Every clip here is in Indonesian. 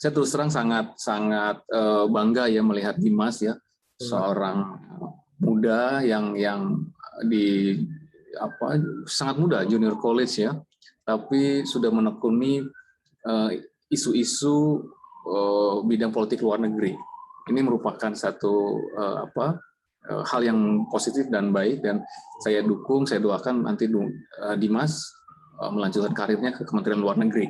saya terus terang sangat bangga ya melihat Dimas ya, seorang muda yang di sangat muda, junior college ya, tapi sudah menekuni isu-isu bidang politik luar negeri. Ini merupakan satu hal yang positif dan baik, dan saya dukung, saya doakan nanti Dimas melanjutkan karirnya ke Kementerian Luar Negeri.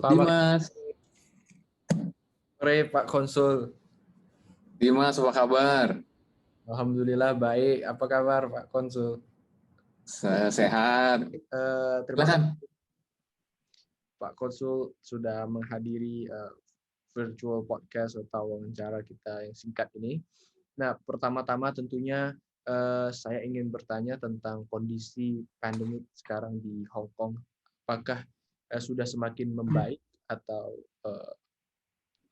Dimas. Sore Pak Konsul. Dimas, apa kabar? Alhamdulillah baik. Apa kabar Pak Konsul? Sehat. Terima kasih Pak Konsul sudah menghadiri virtual podcast atau wawancara kita yang singkat ini. Nah, pertama-tama tentunya saya ingin bertanya tentang kondisi pandemi sekarang di Hong Kong. Apakah sudah semakin membaik atau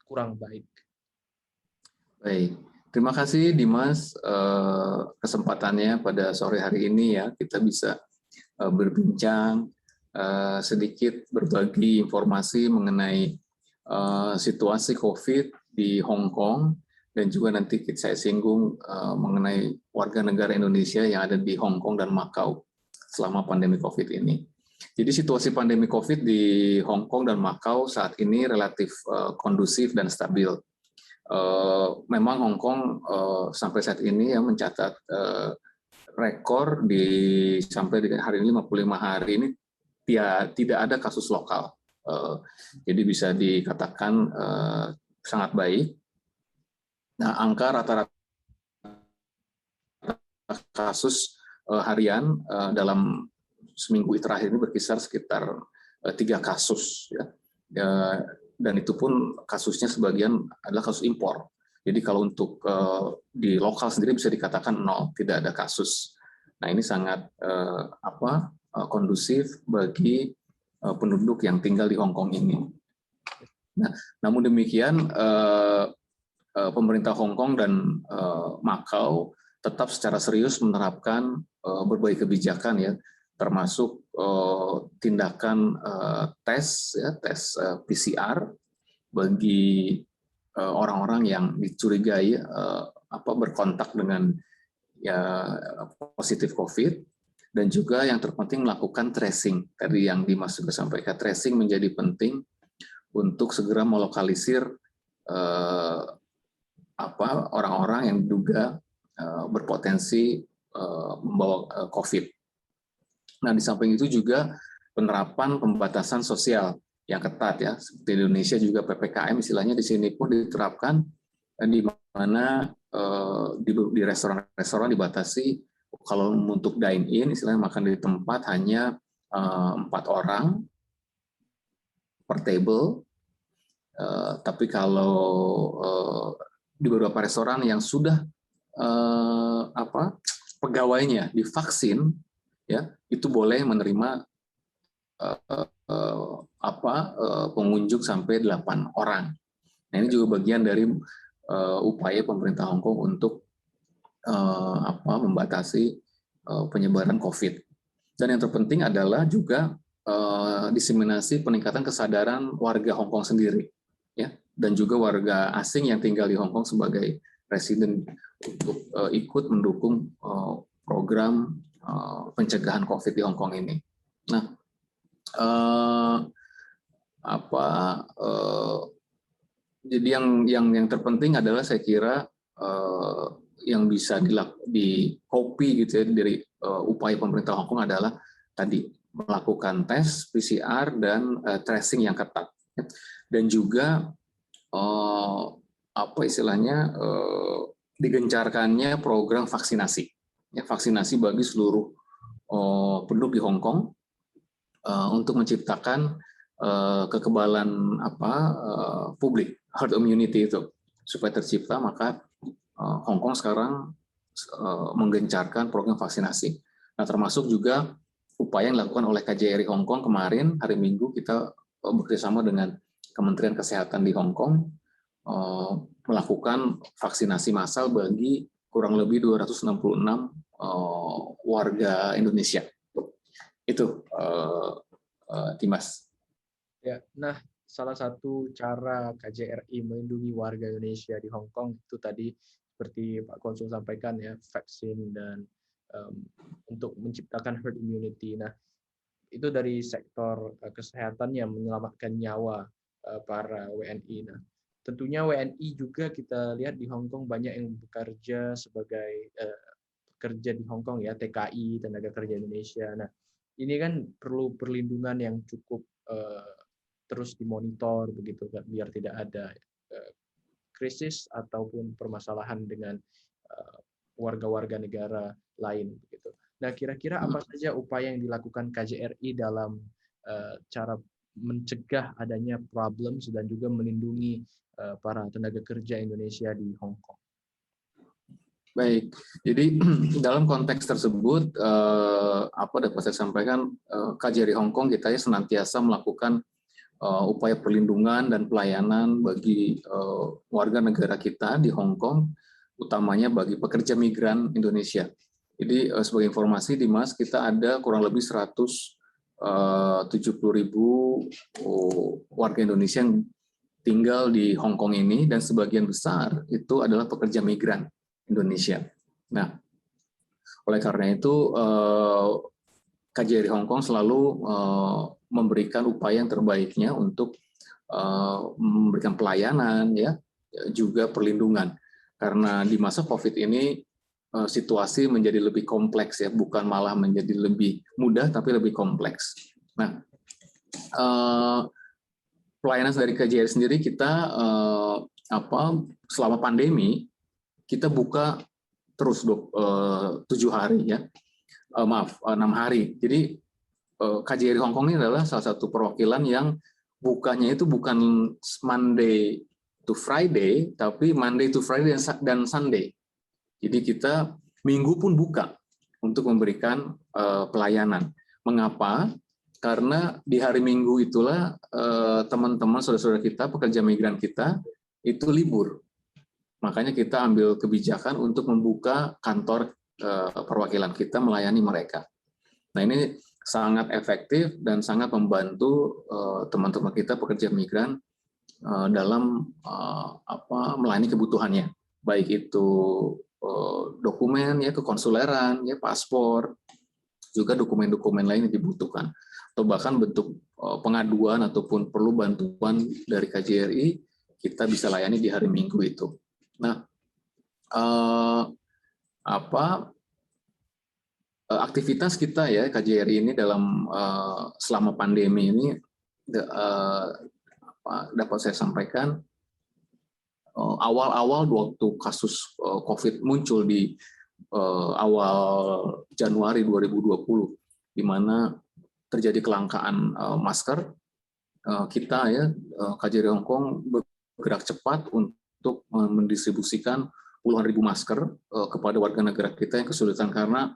kurang baik? Baik, terima kasih Dimas kesempatannya pada sore hari ini ya, kita bisa berbincang sedikit, berbagi informasi mengenai situasi COVID di Hong Kong, dan juga nanti saya singgung mengenai warga negara Indonesia yang ada di Hong Kong dan Macau selama pandemi COVID ini. Jadi situasi pandemi COVID di Hong Kong dan Macau saat ini relatif kondusif dan stabil. Memang Hong Kong sampai saat ini ya mencatat rekor sampai dengan hari ini 55 hari ini tidak ada kasus lokal. Jadi bisa dikatakan sangat baik. Nah, angka rata-rata kasus harian dalam seminggu terakhir ini berkisar sekitar 3 kasus ya. Dan itu pun kasusnya sebagian adalah kasus impor. Jadi kalau untuk di lokal sendiri bisa dikatakan 0, tidak ada kasus. Nah, ini sangat kondusif bagi penduduk yang tinggal di Hong Kong ini. Nah, namun demikian pemerintah Hong Kong dan Macau tetap secara serius menerapkan berbagai kebijakan ya, termasuk tindakan tes PCR bagi orang-orang yang dicurigai berkontak dengan positif COVID, dan juga yang terpenting melakukan tracing. Tadi yang Dimas juga sampaikan, tracing menjadi penting untuk segera melokalisir orang-orang yang diduga berpotensi membawa COVID. Nah, di samping itu juga penerapan pembatasan sosial yang ketat ya, seperti di Indonesia juga PPKM istilahnya di sini pun diterapkan, di mana di restoran dibatasi kalau untuk dine in istilahnya makan di tempat hanya 4 orang per table, tapi kalau di beberapa restoran yang sudah pegawainya divaksin ya, itu boleh menerima pengunjung sampai 8 orang. Nah, ini juga bagian dari upaya pemerintah Hong Kong untuk membatasi penyebaran COVID. Dan yang terpenting adalah juga diseminasi peningkatan kesadaran warga Hong Kong sendiri, ya, dan juga warga asing yang tinggal di Hong Kong sebagai residen untuk ikut mendukung program pencegahan COVID di Hong Kong ini. Nah, jadi yang terpenting adalah saya kira yang bisa di-copy gitu ya dari upaya pemerintah Hong Kong adalah tadi melakukan tes PCR dan tracing yang ketat, dan juga digencarkannya program vaksinasi, ya, vaksinasi bagi seluruh penduduk di Hong Kong untuk menciptakan kekebalan publik, herd immunity itu supaya tercipta, maka Hong Kong sekarang menggencarkan program vaksinasi. Nah, termasuk juga upaya yang dilakukan oleh KJRI Hong Kong kemarin, hari Minggu, kita bekerjasama dengan Kementerian Kesehatan di Hong Kong melakukan vaksinasi massal bagi kurang lebih 266 warga Indonesia. Itu, Dimas. Ya, nah salah satu cara KJRI melindungi warga Indonesia di Hong Kong itu tadi seperti Pak Konsul sampaikan ya, vaksin dan untuk menciptakan herd immunity. Nah, itu dari sektor kesehatan yang menyelamatkan nyawa para WNI. Nah, tentunya WNI juga kita lihat di Hong Kong banyak yang bekerja sebagai kerja di Hong Kong ya, TKI, tenaga kerja Indonesia. Nah, ini kan perlu perlindungan yang cukup terus dimonitor begitu kan, biar tidak ada krisis ataupun permasalahan dengan warga-warga negara lain begitu. Nah, kira-kira apa saja upaya yang dilakukan KJRI dalam cara mencegah adanya problems dan juga melindungi para tenaga kerja Indonesia di Hong Kong? Baik, jadi dalam konteks tersebut, apa dapat saya sampaikan, KJRI Hong Kong kita ya senantiasa melakukan upaya perlindungan dan pelayanan bagi warga negara kita di Hong Kong, utamanya bagi pekerja migran Indonesia. Jadi sebagai informasi, Dimas, kita ada kurang lebih 170.000 warga Indonesia yang tinggal di Hong Kong ini, dan sebagian besar itu adalah pekerja migran Indonesia. Nah, oleh karena itu KJRI Hong Kong selalu memberikan upaya yang terbaiknya untuk memberikan pelayanan, ya, juga perlindungan. Karena di masa COVID ini situasi menjadi lebih kompleks, ya, bukan malah menjadi lebih mudah, tapi lebih kompleks. Nah, pelayanan dari KJRI sendiri kita selama pandemi kita buka terus 7 hari, ya. 6 hari. Jadi KJRI Hong Kong ini adalah salah satu perwakilan yang bukanya itu bukan Monday to Friday, tapi Monday to Friday dan Sunday. Jadi kita Minggu pun buka untuk memberikan pelayanan. Mengapa? Karena di hari Minggu itulah teman-teman, saudara-saudara kita, pekerja migran kita itu libur. Makanya kita ambil kebijakan untuk membuka kantor perwakilan kita melayani mereka. Nah, ini sangat efektif dan sangat membantu teman-teman kita pekerja migran dalam melayani kebutuhannya, baik itu dokumen, ya, kekonsuleran, ya, paspor, juga dokumen-dokumen lain yang dibutuhkan, atau bahkan bentuk pengaduan ataupun perlu bantuan dari KJRI, kita bisa layani di hari Minggu itu. Nah, aktivitas kita, ya, KJRI ini dalam selama pandemi ini dapat saya sampaikan, awal-awal waktu kasus COVID muncul di awal Januari 2020, di mana terjadi kelangkaan masker, kita, ya, KJRI Hong Kong bergerak cepat untuk mendistribusikan puluhan ribu masker kepada warga negara kita yang kesulitan, karena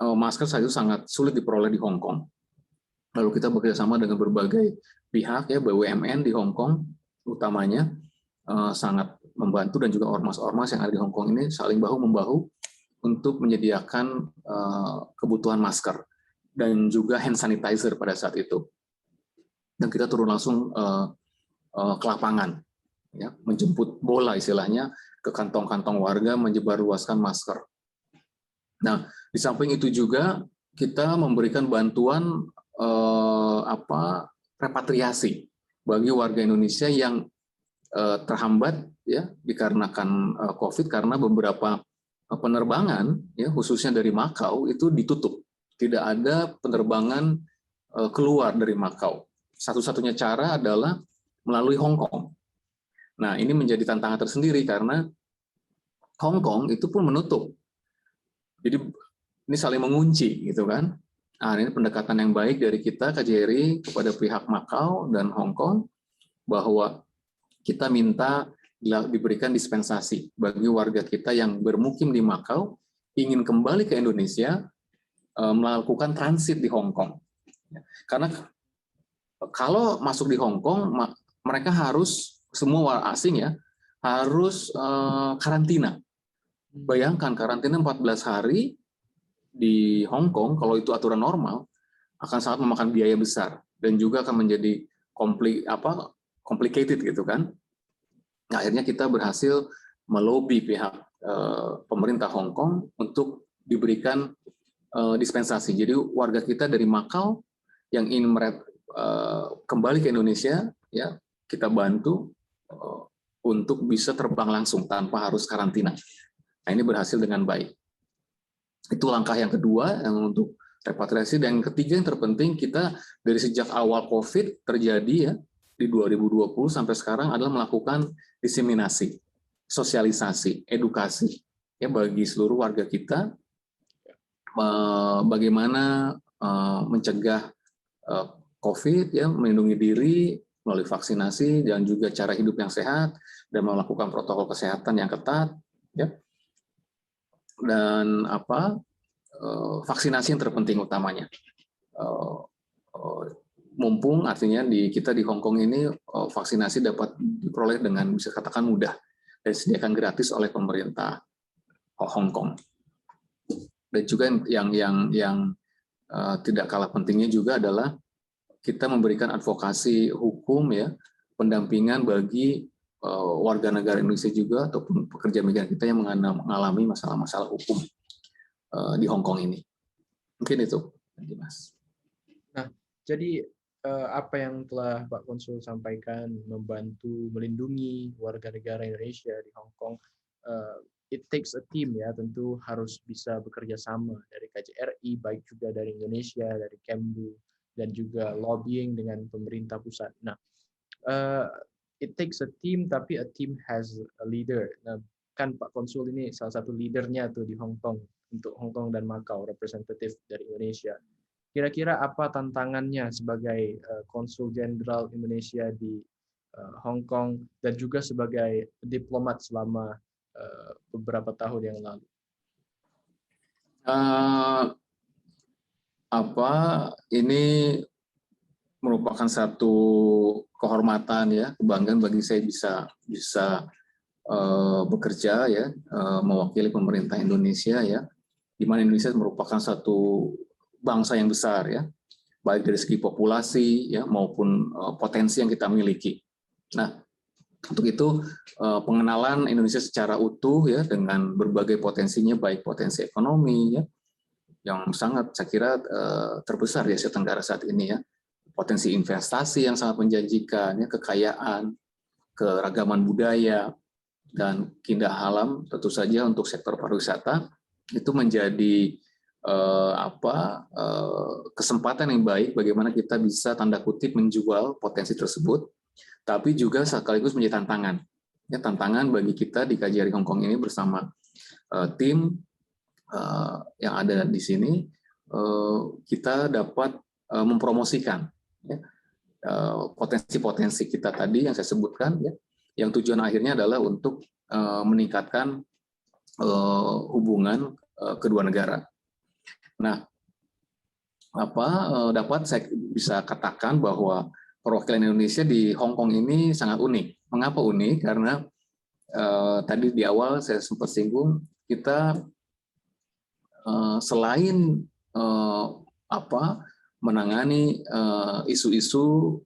masker saat itu sangat sulit diperoleh di Hong Kong. Lalu kita bekerjasama dengan berbagai pihak, ya, BUMN di Hong Kong utamanya, sangat membantu, dan juga ormas-ormas yang ada di Hong Kong ini saling bahu-membahu untuk menyediakan kebutuhan masker dan juga hand sanitizer pada saat itu. Dan kita turun langsung ke lapangan, ya, menjemput bola istilahnya ke kantong-kantong warga, menyebarluaskan masker. Nah, di samping itu juga kita memberikan bantuan repatriasi bagi warga Indonesia yang terhambat, ya, dikarenakan COVID, karena beberapa penerbangan, ya, khususnya dari Makau itu ditutup, tidak ada penerbangan keluar dari Makau. Satu-satunya cara adalah melalui Hong Kong. Nah, ini menjadi tantangan tersendiri karena Hong Kong itu pun menutup. Jadi ini saling mengunci, gitu kan. Nah, ini pendekatan yang baik dari kita KJRI kepada pihak Makau dan Hong Kong, bahwa kita minta diberikan dispensasi bagi warga kita yang bermukim di Makau ingin kembali ke Indonesia melakukan transit di Hong Kong. Karena kalau masuk di Hong Kong mereka harus semua asing ya harus karantina. Bayangkan karantina 14 hari di Hong Kong kalau itu aturan normal akan sangat memakan biaya besar dan juga akan menjadi complicated gitu kan. Nah, akhirnya kita berhasil melobi pihak pemerintah Hong Kong untuk diberikan dispensasi. Jadi warga kita dari Makau yang ingin kembali ke Indonesia, ya kita bantu untuk bisa terbang langsung tanpa harus karantina. Nah, ini berhasil dengan baik. Itu langkah yang kedua yang untuk repatriasi. Dan yang ketiga yang terpenting, kita dari sejak awal COVID terjadi ya di 2020 sampai sekarang adalah melakukan diseminasi, sosialisasi, edukasi ya bagi seluruh warga kita bagaimana mencegah COVID ya, melindungi diri melalui vaksinasi dan juga cara hidup yang sehat dan melakukan protokol kesehatan yang ketat ya. Dan vaksinasi yang terpenting utamanya. Mumpung artinya kita di Hong Kong ini vaksinasi dapat diperoleh dengan bisa katakan mudah dan disediakan gratis oleh pemerintah Hong Kong. Dan juga yang tidak kalah pentingnya juga adalah kita memberikan advokasi hukum ya, pendampingan bagi warga negara Indonesia juga ataupun pekerja migran kita yang mengalami masalah-masalah hukum di Hong Kong ini. Mungkin itu, Mas. Nah, jadi apa yang telah Pak Konsul sampaikan membantu melindungi warga negara Indonesia di Hong Kong, it takes a team ya, tentu harus bisa bekerja sama dari KJRI, baik juga dari Indonesia, dari Kemlu, dan juga lobbying dengan pemerintah pusat. Nah, it takes a team, tapi a team has a leader. Nah, kan Pak Konsul ini salah satu leadernya tuh di Hong Kong, untuk Hong Kong dan Makau, representatif dari Indonesia. Kira-kira apa tantangannya sebagai Konsul Jenderal Indonesia di Hong Kong dan juga sebagai diplomat selama beberapa tahun yang lalu? Ini merupakan satu kehormatan ya, kebanggaan bagi saya bisa bekerja ya, mewakili pemerintah Indonesia ya, di mana Indonesia merupakan satu bangsa yang besar ya, baik dari segi populasi ya maupun potensi yang kita miliki. Nah, untuk itu pengenalan Indonesia secara utuh ya dengan berbagai potensinya, baik potensi ekonomi ya yang sangat saya kira terbesar di Asia Tenggara saat ini ya, potensi investasi yang sangat menjanjikan ya, kekayaan, keragaman budaya dan keindahan alam tentu saja untuk sektor pariwisata itu menjadi kesempatan yang baik bagaimana kita bisa tanda kutip menjual potensi tersebut, tapi juga sekaligus menjadi tantangan. Ya, tantangan bagi kita di KJRI Hong Kong ini bersama tim yang ada di sini, kita dapat mempromosikan ya, potensi-potensi kita tadi yang saya sebutkan, ya, yang tujuan akhirnya adalah untuk meningkatkan hubungan kedua negara. Nah, dapat saya bisa katakan bahwa perwakilan Indonesia di Hong Kong ini sangat unik. Mengapa unik? Karena tadi di awal saya sempat singgung, kita selain menangani isu-isu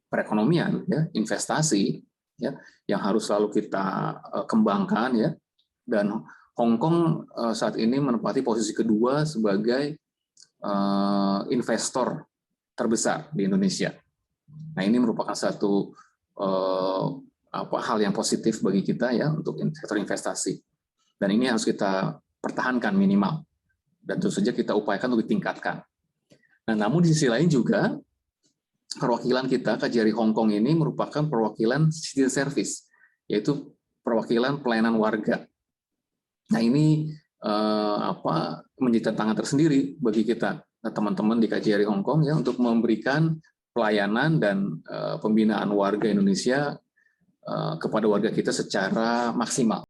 perekonomian, ya, investasi, ya, yang harus selalu kita kembangkan, ya, dan Hong Kong saat ini menempati posisi kedua sebagai investor terbesar di Indonesia. Nah, ini merupakan satu hal yang positif bagi kita ya untuk sektor investasi. Dan ini harus kita pertahankan minimal. Dan tentu saja kita upayakan untuk ditingkatkan. Nah, namun di sisi lain juga perwakilan kita KJRI Hong Kong ini merupakan perwakilan citizen service, yaitu perwakilan pelayanan warga. Nah, ini menjadi tantangan tersendiri bagi kita, teman-teman di KJRI Hong Kong ya, untuk memberikan pelayanan dan pembinaan warga Indonesia kepada warga kita secara maksimal.